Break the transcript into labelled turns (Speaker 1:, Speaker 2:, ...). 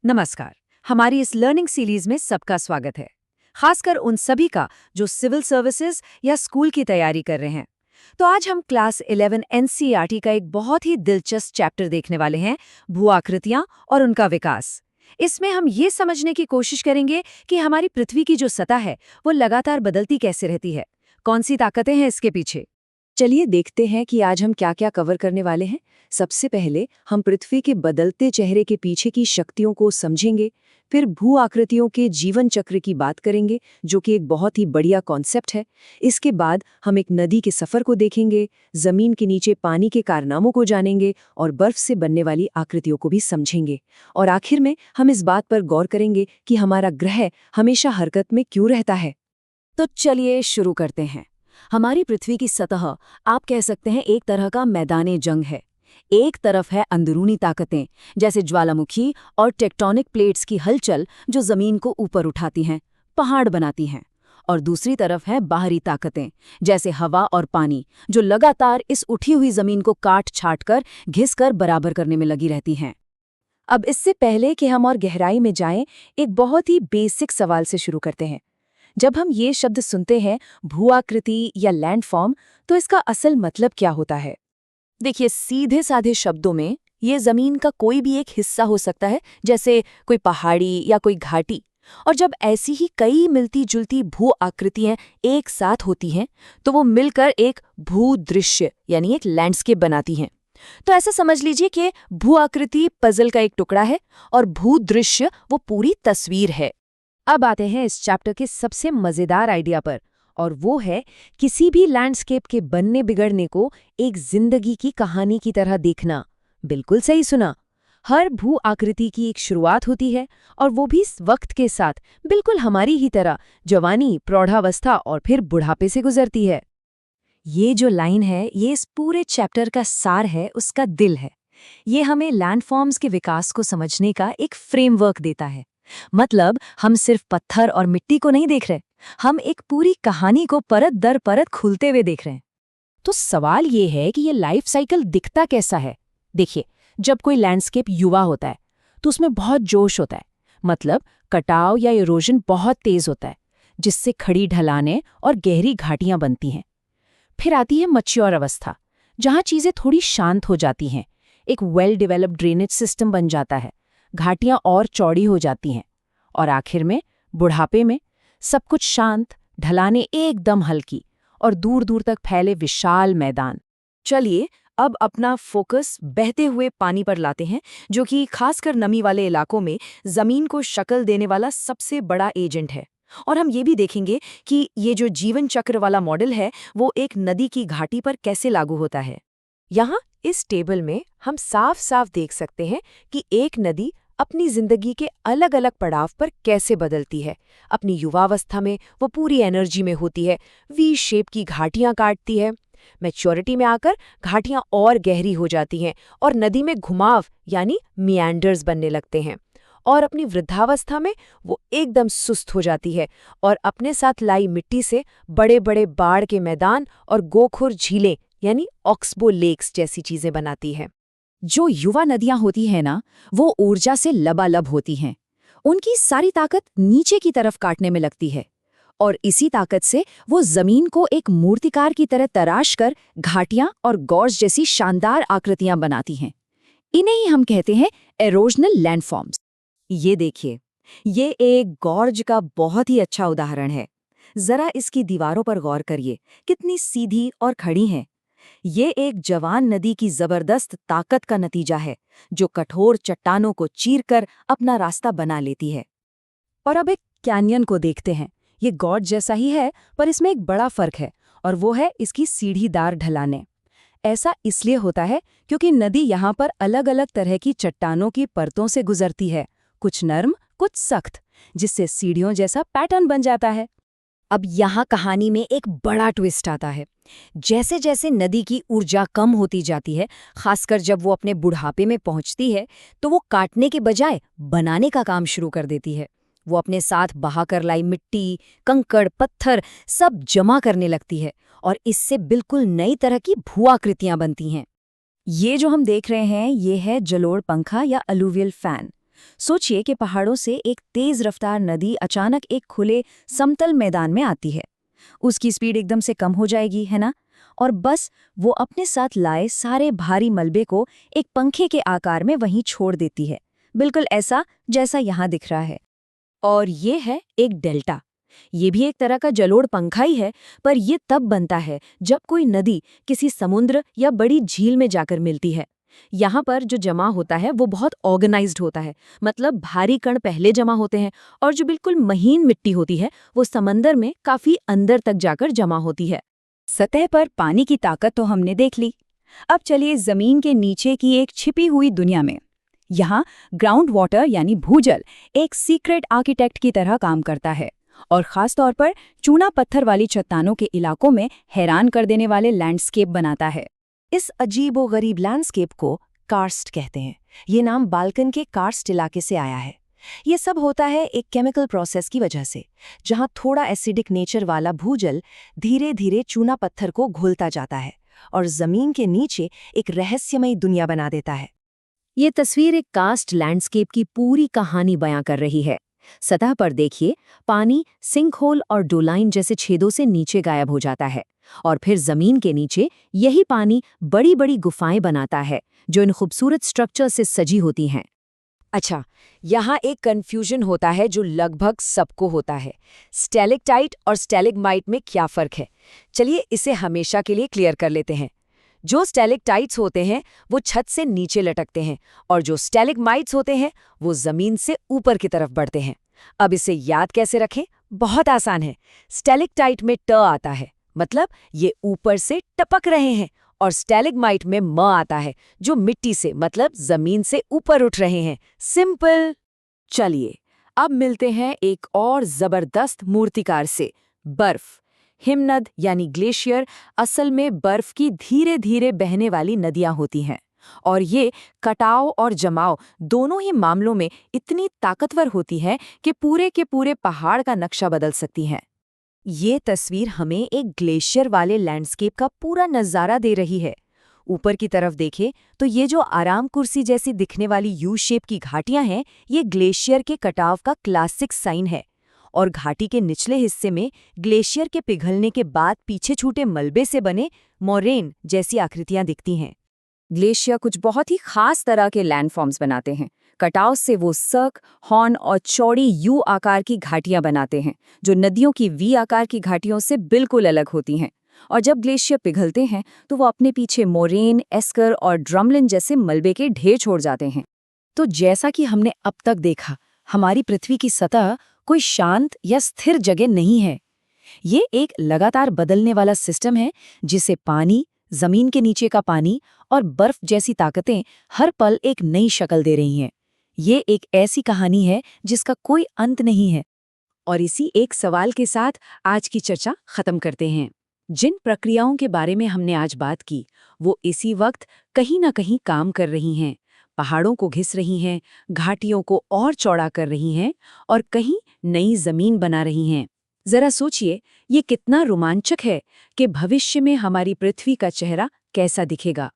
Speaker 1: नमस्कार। हमारी इस लर्निंग सीरीज में सबका स्वागत है, खासकर उन सभी का जो सिविल सर्विसेज या स्कूल की तैयारी कर रहे हैं। तो आज हम क्लास 11 एनसीईआरटी का एक बहुत ही दिलचस्प चैप्टर देखने वाले हैं, भू आकृतियां और उनका विकास। इसमें हम ये समझने की कोशिश करेंगे कि हमारी पृथ्वी की जो सतह है वो लगातार बदलती कैसे रहती है, कौन सी ताकतें हैं इसके पीछे।
Speaker 2: चलिए देखते हैं कि आज हम क्या क्या कवर करने वाले हैं। सबसे पहले हम पृथ्वी के बदलते चेहरे के पीछे की शक्तियों को समझेंगे, फिर भू आकृतियों के जीवन चक्र की बात करेंगे, जो कि एक बहुत ही बढ़िया कॉन्सेप्ट है। इसके बाद हम एक नदी के सफर को देखेंगे, जमीन के नीचे पानी के कारनामों को जानेंगे और बर्फ से बनने वाली आकृतियों को भी समझेंगे। और आखिर में हम इस बात पर गौर करेंगे कि हमारा ग्रह हमेशा हरकत में क्यों रहता है।
Speaker 1: तो चलिए शुरू करते हैं। हमारी पृथ्वी की सतह आप कह सकते हैं एक तरह का मैदाने जंग है। एक तरफ है अंदरूनी ताकतें जैसे ज्वालामुखी और टेक्टोनिक प्लेट्स की हलचल जो जमीन को ऊपर उठाती हैं, पहाड़ बनाती हैं। और दूसरी तरफ है बाहरी ताकतें जैसे हवा और पानी जो लगातार इस उठी हुई जमीन को काट छाट कर घिस कर बराबर करने में लगी रहती हैं।
Speaker 2: अब इससे पहले कि हम और गहराई में जाएं, एक बहुत ही बेसिक सवाल से शुरू करते हैं। जब हम ये शब्द सुनते हैं भू आकृति या लैंडफॉर्म, तो इसका असल मतलब क्या होता है?
Speaker 1: देखिए, सीधे साधे शब्दों में ये जमीन का कोई भी एक हिस्सा हो सकता है, जैसे कोई पहाड़ी या कोई घाटी। और जब ऐसी ही कई मिलती जुलती भू आकृतियां एक साथ होती हैं तो वो मिलकर एक भू दृश्य यानी एक लैंडस्केप बनाती हैं। तो ऐसा समझ लीजिए कि भू आकृति पजल का एक टुकड़ा है और भू दृश्य वो पूरी तस्वीर है।
Speaker 2: अब आते हैं इस चैप्टर के सबसे मजेदार आइडिया पर, और वो है किसी भी लैंडस्केप के बनने बिगड़ने को एक जिंदगी की कहानी की तरह देखना। बिल्कुल सही सुना। हर भू आकृति की एक शुरुआत होती है और वो भी इस वक्त के साथ, बिल्कुल हमारी ही तरह, जवानी, प्रौढ़ावस्था और फिर बुढ़ापे से गुजरती है। ये जो लाइन है, ये इस पूरे चैप्टर का सार है, उसका दिल है। ये हमें लैंडफॉर्म्स के विकास को समझने का एक फ्रेमवर्क देता है। मतलब हम सिर्फ पत्थर और मिट्टी को नहीं देख रहे, हम एक पूरी कहानी को परत दर परत खुलते हुए देख रहे हैं।
Speaker 1: तो सवाल ये है कि ये लाइफ साइकिल दिखता कैसा है। देखिए, जब कोई लैंडस्केप युवा होता है तो उसमें बहुत जोश होता है, मतलब कटाव या इरोजन बहुत तेज होता है, जिससे खड़ी ढलानें और गहरी घाटियां बनती हैं। फिर आती है मैच्योर अवस्था, जहां चीजें थोड़ी शांत हो जाती हैं, एक वेल डेवलप्ड ड्रेनेज सिस्टम बन जाता है, घाटियां और चौड़ी हो जाती हैं। और आखिर में बुढ़ापे में सब कुछ शांत, ढलानें एकदम हल्की और दूर दूर तक फैले विशाल मैदान।
Speaker 2: चलिए अब अपना फोकस बहते हुए पानी पर लाते हैं, जो कि खासकर नमी वाले इलाकों में जमीन को शक्ल देने वाला सबसे बड़ा एजेंट है। और हम ये भी देखेंगे कि ये जो जीवन चक्र वाला मॉडल है वो एक नदी की घाटी पर कैसे लागू होता है। यहाँ इस टेबल में हम साफ साफ देख सकते हैं कि एक नदी अपनी जिंदगी के अलग अलग पड़ाव पर कैसे बदलती है। अपनी युवावस्था में वो पूरी एनर्जी में होती है, वी शेप की घाटियां काटती है। मैच्योरिटी में आकर घाटियां और गहरी हो जाती हैं और नदी में घुमाव यानी मियांडर्स बनने लगते हैं। और अपनी वृद्धावस्था में वो एकदम सुस्त हो जाती है और अपने साथ लाई मिट्टी से बड़े बड़े बाढ़ के मैदान और गोखुर झीलें यानी ऑक्सबो लेक्स जैसी चीजें बनाती है।
Speaker 1: जो युवा नदियां होती हैं ना, वो ऊर्जा से लबालब होती हैं। उनकी सारी ताकत नीचे की तरफ काटने में लगती है और इसी ताकत से वो जमीन को एक मूर्तिकार की तरह तराश कर घाटियां और गॉर्ज जैसी शानदार आकृतियां बनाती हैं। इन्हें ही हम कहते हैं एरोजनल लैंडफॉर्म्स।
Speaker 2: ये देखिए, ये एक गॉर्ज का बहुत ही अच्छा उदाहरण है। जरा इसकी दीवारों पर गौर करिए, कितनी सीधी और खड़ी हैं। ये एक जवान नदी की जबरदस्त ताकत का नतीजा है, जो कठोर चट्टानों को चीरकर अपना रास्ता बना लेती है। और अब एक कैन्यन को देखते हैं। ये गॉर्ज जैसा ही है, पर इसमें एक बड़ा फर्क है, और वो है इसकी सीढ़ीदार ढलानें। ऐसा इसलिए होता है क्योंकि नदी यहाँ पर अलग अलग तरह की चट्टानों की परतों से गुजरती है, कुछ नर्म, कुछ सख्त, जिससे सीढ़ियों जैसा पैटर्न बन जाता है। अब यहाँ कहानी में एक बड़ा ट्विस्ट आता है। जैसे जैसे नदी की ऊर्जा कम होती जाती है, खासकर जब वो अपने बुढ़ापे में पहुंचती है, तो वो काटने के बजाय बनाने का काम शुरू कर देती है। वो अपने साथ बहाकर लाई मिट्टी, कंकड़, पत्थर सब जमा करने लगती है और इससे बिल्कुल नई तरह की भू आकृतियां बनती हैं। ये जो हम देख रहे हैं, ये है जलोढ़ पंखा या अलूवियल फैन। सोचिए कि पहाड़ों से एक तेज रफ्तार नदी अचानक एक खुले समतल मैदान में आती है। उसकी स्पीड एकदम से कम हो जाएगी, है ना? और बस वो अपने साथ लाए सारे भारी मलबे को एक पंखे के आकार में वहीं छोड़ देती है, बिल्कुल ऐसा जैसा यहाँ दिख रहा है। और ये है एक डेल्टा। ये भी एक तरह का जलोढ़ पंखा ही है, पर ये तब बनता है जब कोई नदी किसी समुद्र या बड़ी झील में जाकर मिलती है। यहाँ पर जो जमा होता है वो बहुत ऑर्गेनाइज्ड होता है, मतलब भारी कण पहले जमा होते हैं और जो बिल्कुल महीन मिट्टी होती है वो समंदर में काफी अंदर तक जाकर जमा होती है।
Speaker 3: सतह पर पानी की ताकत तो हमने देख ली। अब चलिए जमीन के नीचे की एक छिपी हुई दुनिया में। यहाँ ग्राउंड वाटर यानी भूजल एक सीक्रेट आर्किटेक्ट की तरह काम करता है और खास तौर पर चूना पत्थर वाली चट्टानों के इलाकों में हैरान कर देने वाले लैंडस्केप बनाता है।
Speaker 1: इस अजीबोगरीब लैंडस्केप को कार्स्ट कहते हैं। ये नाम बाल्कन के कार्स्ट इलाके से आया है। ये सब होता है एक केमिकल प्रोसेस की वजह से, जहां थोड़ा एसिडिक नेचर वाला भूजल धीरे धीरे चूना पत्थर को घुलता जाता है और जमीन के नीचे एक रहस्यमयी दुनिया बना देता है।
Speaker 2: ये तस्वीर एक कास्ट लैंडस्केप की पूरी कहानी बयां कर रही है। सतह पर देखिए, पानी सिंकहोल और डोलाइन जैसे छेदों से नीचे गायब हो जाता है और फिर जमीन के नीचे यही पानी बड़ी बड़ी गुफाएं बनाता है जो इन खूबसूरत स्ट्रक्चर से सजी होती हैं।
Speaker 1: अच्छा, यहाँ एक कन्फ्यूजन होता है जो लगभग सबको होता है। स्टैलेक्टाइट और स्टैलेग्माइट में क्या फर्क है? चलिए इसे हमेशा के लिए क्लियर कर लेते हैं। जो स्टैलेक्टाइट्स होते हैं वो छत से नीचे लटकते हैं और जो स्टैलेग्माइट्स होते हैं वो जमीन से ऊपर की तरफ बढ़ते हैं। अब इसे याद कैसे रखें? बहुत आसान है। स्टैलेक्टाइट में ट आता है, मतलब ये ऊपर से टपक रहे हैं, और स्टैलेग्माइट में म आता है, जो मिट्टी से मतलब जमीन से ऊपर उठ रहे हैं। सिंपल। चलिए अब मिलते हैं एक और जबरदस्त मूर्तिकार से। बर्फ। हिमनद यानी ग्लेशियर असल में बर्फ की धीरे धीरे बहने वाली नदियां होती हैं और ये कटाव और जमाव दोनों ही मामलों में इतनी ताकतवर होती है कि पूरे के पूरे पहाड़ का नक्शा बदल सकती हैं। ये तस्वीर हमें एक ग्लेशियर वाले लैंडस्केप का पूरा नज़ारा दे रही है। ऊपर की तरफ देखें तो ये जो आराम कुर्सी जैसी दिखने वाली यू शेप की घाटियां हैं, ये ग्लेशियर के कटाव का क्लासिक साइन है। और घाटी के निचले हिस्से में ग्लेशियर के पिघलने के बाद पीछे छूटे मलबे से बने मोरेन जैसी आकृतियां दिखती हैं।
Speaker 2: ग्लेशियर कुछ बहुत ही खास तरह के लैंडफॉर्म्स बनाते हैं। कटाव से वो सर्क, हॉर्न और चौड़ी यू आकार की घाटियां बनाते हैं, जो नदियों की वी आकार की घाटियों से बिल्कुल अलग होती हैं। और जब ग्लेशियर पिघलते हैं तो वो अपने पीछे मोरेन, एस्कर और ड्रमलिन जैसे मलबे के ढेर छोड़ जाते हैं।
Speaker 3: तो जैसा कि हमने अब तक देखा, हमारी पृथ्वी की सतह कोई शांत या स्थिर जगह नहीं है। ये एक लगातार बदलने वाला सिस्टम है जिसे पानी, जमीन के नीचे का पानी और बर्फ जैसी ताकतें हर पल एक नई शक्ल दे रही हैं। ये एक ऐसी कहानी है जिसका कोई अंत नहीं है।
Speaker 1: और इसी एक सवाल के साथ आज की चर्चा खत्म करते हैं। जिन प्रक्रियाओं के बारे में हमने आज बात की, वो इसी वक्त कहीं ना कहीं काम कर रही हैं। पहाड़ों को घिस रही हैं, घाटियों को और चौड़ा कर रही हैं और कहीं नई जमीन बना रही हैं। जरा सोचिए, ये कितना रोमांचक है कि भविष्य में हमारी पृथ्वी का चेहरा कैसा दिखेगा।